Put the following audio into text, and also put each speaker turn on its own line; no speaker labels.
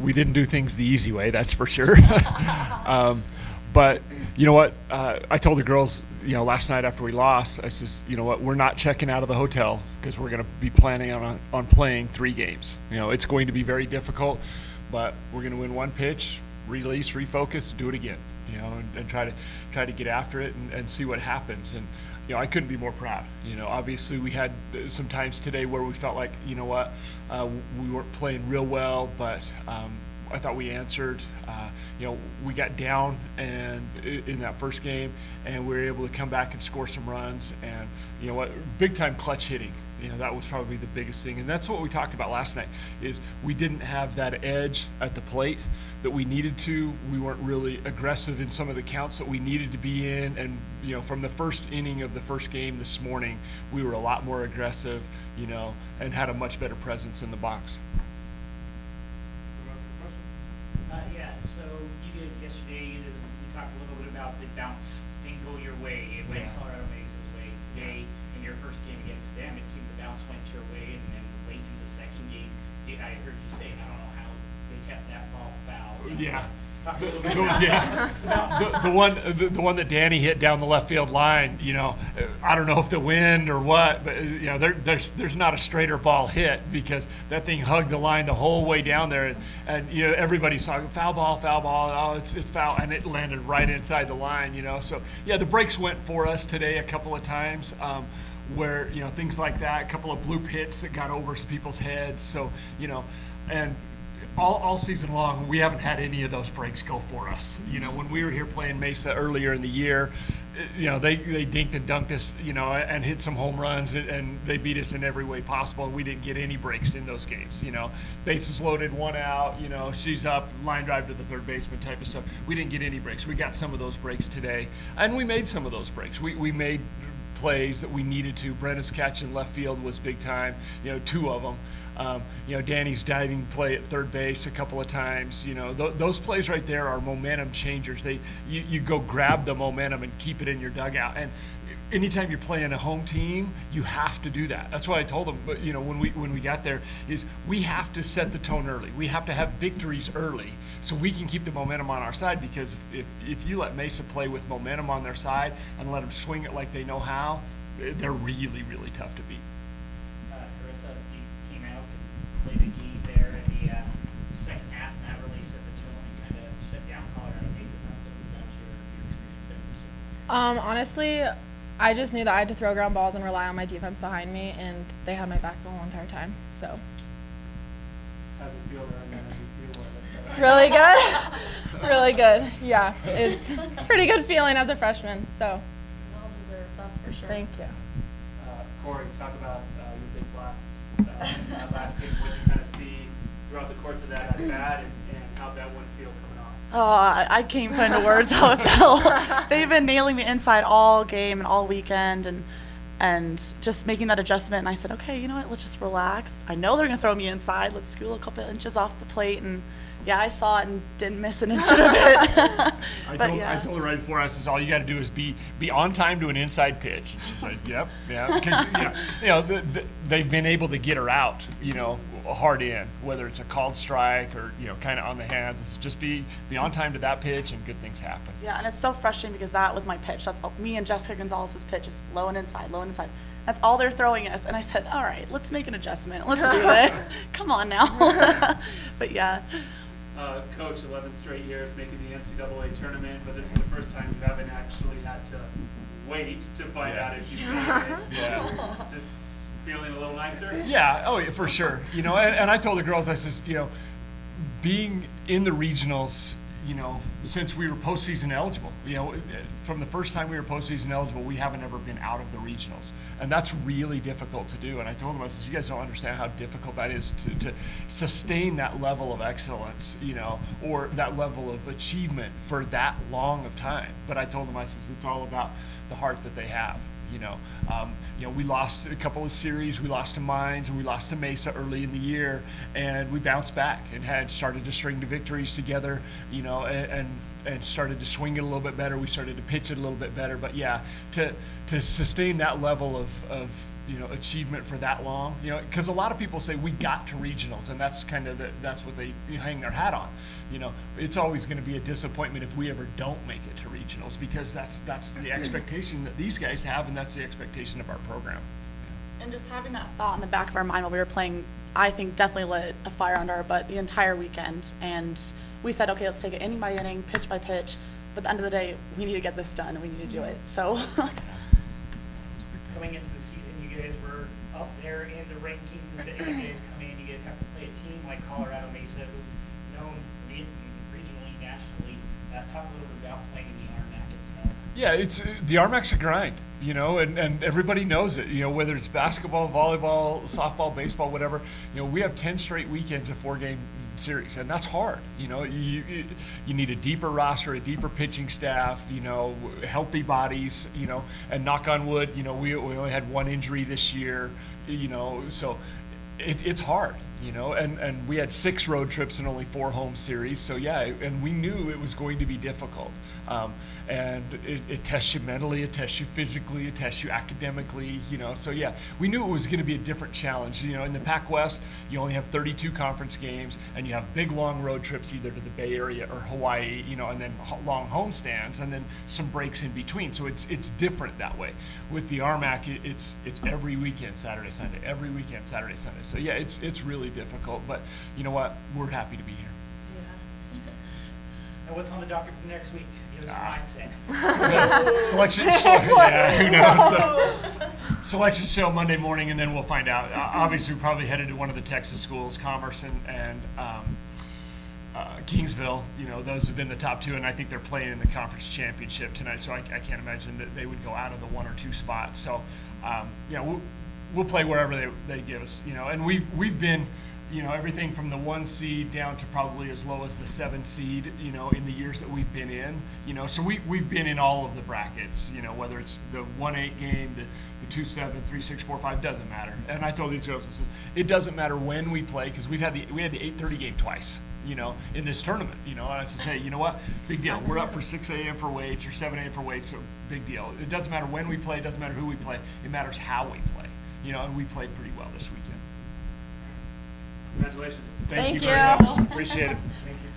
we didn't do things the easy way, that's for sure. But you know what? I told the girls, last night after we lost, I says, you know what? We're not checking out of the hotel because we're going to be planning on playing 3 games. It's going to be very difficult, but we're going to win one pitch, release, refocus, do it again. And try to get after it and see what happens. And I couldn't be more proud. Obviously we had some times today where we felt like, we weren't playing real well, but I thought we answered. We got down and in that first game, and we were able to come back and score some runs. And big time clutch hitting. That was probably the biggest thing, and that's what we talked about last night. Is we didn't have that edge at the plate that we needed to. We weren't really aggressive in some of the counts that we needed to be in, and from the first inning of the first game this morning, we were a lot more aggressive, and had a much better presence in the box.
Yeah, so you guys yesterday, we talked a little bit about the bounce didn't go your way. It went Colorado Mesa's way. Today, in your first game against them, it seemed the bounce went your way, and then late in the second game, I heard you say, I don't know how they kept that ball foul.
Yeah.
Talk a little bit about
The one that Danny hit down the left field line, I don't know if the wind or what, but there's not a straighter ball hit because that thing hugged the line the whole way down there, and everybody saw foul ball, oh it's foul, and it landed right inside the line, So yeah, the breaks went for us today a couple of times. Where things like that, a couple of bloop hits that got over some people's heads. So and all season long, we haven't had any of those breaks go for us. When we were here playing Mesa earlier in the year, they dinked and dunked us, and hit some home runs, and they beat us in every way possible, and we didn't get any breaks in those games. Bases loaded, 1 out, she's up, line drive to the third baseman type of stuff. We didn't get any breaks. We got some of those breaks today, and we made some of those breaks. We made plays that we needed to. Brenna's catch in left field was big time, 2 of them. Danny's diving play at third base a couple of times. Those plays right there are momentum changers. You go grab the momentum and keep it in your dugout. And anytime you're playing a home team, you have to do that. That's what I told them. But when we got there, is we have to set the tone early. We have to have victories early so we can keep the momentum on our side. Because if you let Mesa play with momentum on their side and let them swing it like they know how, they're really, really tough to beat.
Carissa, you came out and played a game there in the second half, and that really set the tone and kind of shut down Colorado Mesa. About your experience there.
Honestly, I just knew that I had to throw ground balls and rely on my defense behind me, and they had my back the whole entire time. So.
How's it feel there?
Really good. Really good. Yeah, it's a pretty good feeling as a freshman. So.
Well deserved, that's for sure.
Thank you.
Kori, talk about your big last game. What you kind of see throughout the course of that at bat, and how that one feel coming off.
Oh, I can't put into words how it felt. They've been nailing me inside all game and all weekend, and just making that adjustment. And I said, okay, you know what? Let's just relax. I know they're gonna throw me inside. Let's scoot a couple inches off the plate, and yeah, I saw it and didn't miss an inch of it.
I told her right before, I says, all you got to do is be on time to an inside pitch. And she's like, yep, yeah. Because, they've been able to get her out, hard in, whether it's a called strike or, kind of on the hands. It's just be on time to that pitch and good things happen.
Yeah, and it's so frustrating because that was my pitch. That's all, me and Jessica Gonzalez's pitch is low and inside, low and inside. That's all they're throwing us. And I said, all right, let's make an adjustment. Let's do this. Come on now. But yeah.
Coach, 11 straight years making the NCAA tournament, but this is the first time you haven't actually had to wait to find out if you made it.
Yeah.
Is this feeling a little nicer?
Yeah, oh yeah, for sure. And I told the girls, I says, being in the regionals, since we were postseason eligible, from the first time we were postseason eligible, we haven't ever been out of the regionals. And that's really difficult to do. And I told them, I said, you guys don't understand how difficult that is to sustain that level of excellence, or that level of achievement for that long of time. But I told them, I said, it's all about the heart that they have. We lost a couple of series. We lost to Mines and we lost to Mesa early in the year, and we bounced back and had started to string the victories together, and started to swing it a little bit better. We started to pitch it a little bit better. But yeah, to sustain that level of achievement for that long, because a lot of people say we got to regionals, and that's kind of that's what they hang their hat on. It's always going to be a disappointment if we ever don't make it to regionals, because that's the expectation that these guys have, and that's the expectation of our program.
And just having that thought in the back of our mind while we were playing, I think definitely lit a fire under our butt the entire weekend. And we said, okay, let's take it inning by inning, pitch by pitch. But at the end of the day, we need to get this done and we need to do it. So
Coming into the season, you guys were up there in the rankings. You guys come in, you guys have to play a team like Colorado Mesa, who's known regionally, nationally. Talk a little bit about playing in the RMAC itself.
Yeah, it's the RMAC's a grind, and everybody knows it. Whether it's basketball, volleyball, softball, baseball, whatever. We have 10 straight weekends of 4-game series, and that's hard. You need a deeper roster, a deeper pitching staff, healthy bodies, and knock on wood, we only had one injury this year, so it's hard. And we had 6 road trips and only 4 home series. So yeah, and we knew it was going to be difficult. And it tests you mentally, it tests you physically, it tests you academically, So yeah, we knew it was going to be a different challenge. In the Pac West, you only have 32 conference games, and you have big long road trips either to the Bay Area or Hawaii, and then long home stands, and then some breaks in between. So it's different that way. With the RMAC, it's every weekend, Saturday, Sunday, every weekend, Saturday, Sunday. So yeah, it's really difficult, but you know what? We're happy to be here.
And what's on the docket for next week? Give us a mindset.
Selection show, yeah, who knows? Selection show Monday morning, and then we'll find out. Obviously, we're probably headed to one of the Texas schools, Commerce and Kingsville. Those have been the top 2, and I think they're playing in the conference championship tonight, so I can't imagine that they would go out of the 1 or 2 spot. So, we'll play wherever they give us, and we've been, everything from the 1 seed down to probably as low as the 7 seed, in the years that we've been in, so we've been in all of the brackets, whether it's the 1-8 game, the 2-7, 3-6, 4-5, doesn't matter. And I told these girls, it doesn't matter when we play, because we had the 8:30 game twice, in this tournament, and I said, hey, you know what, big deal. We're up for 6 a.m. for weights or 7 a.m. for weights, so big deal. It doesn't matter when we play, it doesn't matter who we play, it matters how we play. And we played pretty well this weekend.
Congratulations.
Thank you
Thank
very
you.
much. Appreciate it.
Thank you.